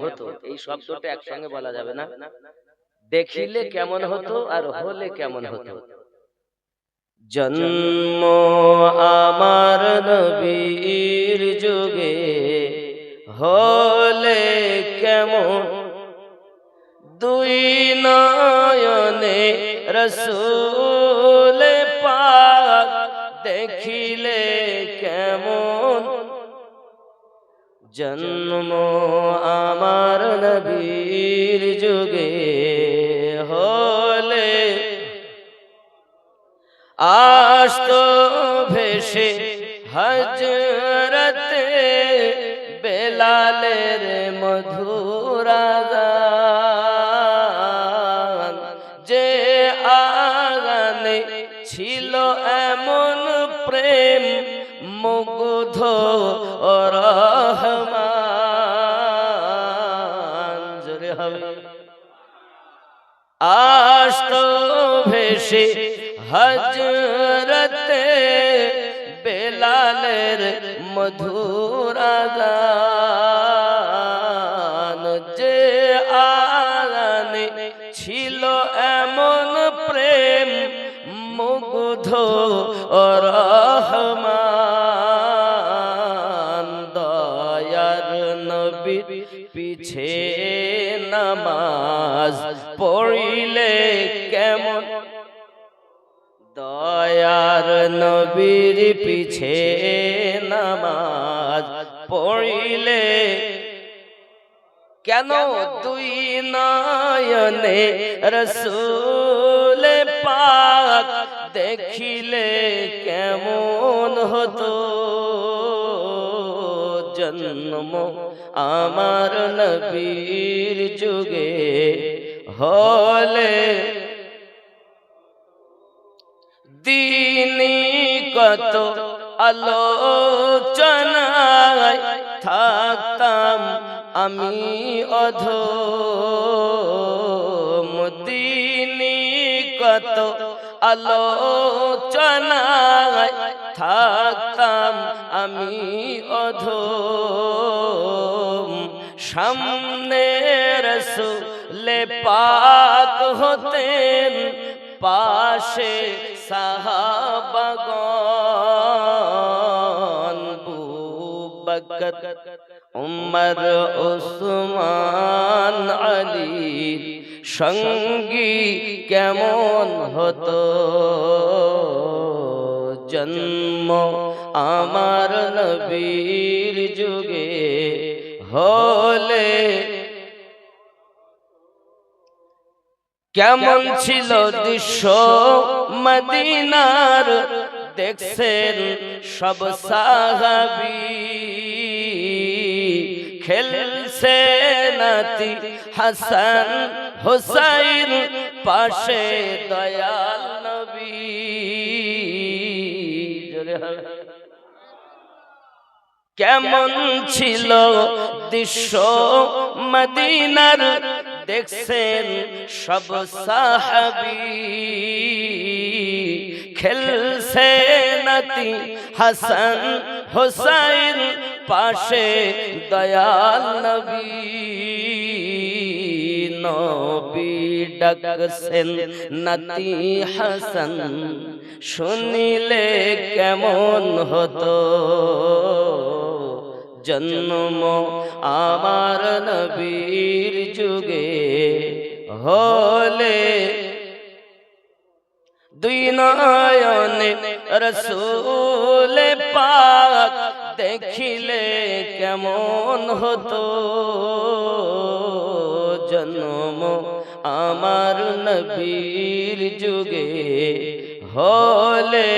হতো, এই শব্দটা একসঙ্গে বলা যাবে না। দেখিলে কেমন হতো আর হলে কেমন হতো। জন্ম আমার নবীর যুগে হলে কেমন, দুই নয়নে রসূল পাক দেখিলে কেমন। জন্ম আমার নবীর যুগে হলে আসতো ভেসে হযরতে বেলালের মধুর আযান, যে আযানে ছিল এমন প্রেম মুগ্ধ রহমান। জোরে হবে। আসতো ভেসে হযরতে বেলালের মধুর আযান, যে আযানে ছিল এমন প্রেম মুগ্ধ রহমান। দয়ার নবীর পিছে নামাজ পড়িলে কেমন, দয়ার নবীর পিছে নামাজ পড়িলে কেন, দুই নয়নে রসূল পাক দেখিলে কেমন হতো। জন্ম আমার নবীর যুগে হলে দিনী কত আলোচনায় থাকতাম আমি অধম, দিনী কত আলোচনায় থাকতাম আমি অধম। সামনে রসূল পাক হতেন, পাশে সাহাবাগণ, আবু বকর উমর ওসমান আলীর সঙ্গী কেমন হতো। জন্ম আমার নবীর যুগে হলে কেমন ছিল দৃশ্য মদিনার, দেখছেন সব সাহাবী খেলছে নাতি হাসান হুসাইন, পাশে দয়াল নবী। কেমন ছিল দৃশ্য মদিনার, দেখছেন সব সাহাবী খেলছে নাতি হাসান হুসাইন, পাশে দয়াল নবী। নবী ডাকছেন নাতি হাসান, শুনিলে কেমন হতো। জন্ম আমার নবীর যুগে হলে দুই নয়নে রসূল পাক দেখিলে কেমন হতো। জন্ম আমার নবীর যুগে হলে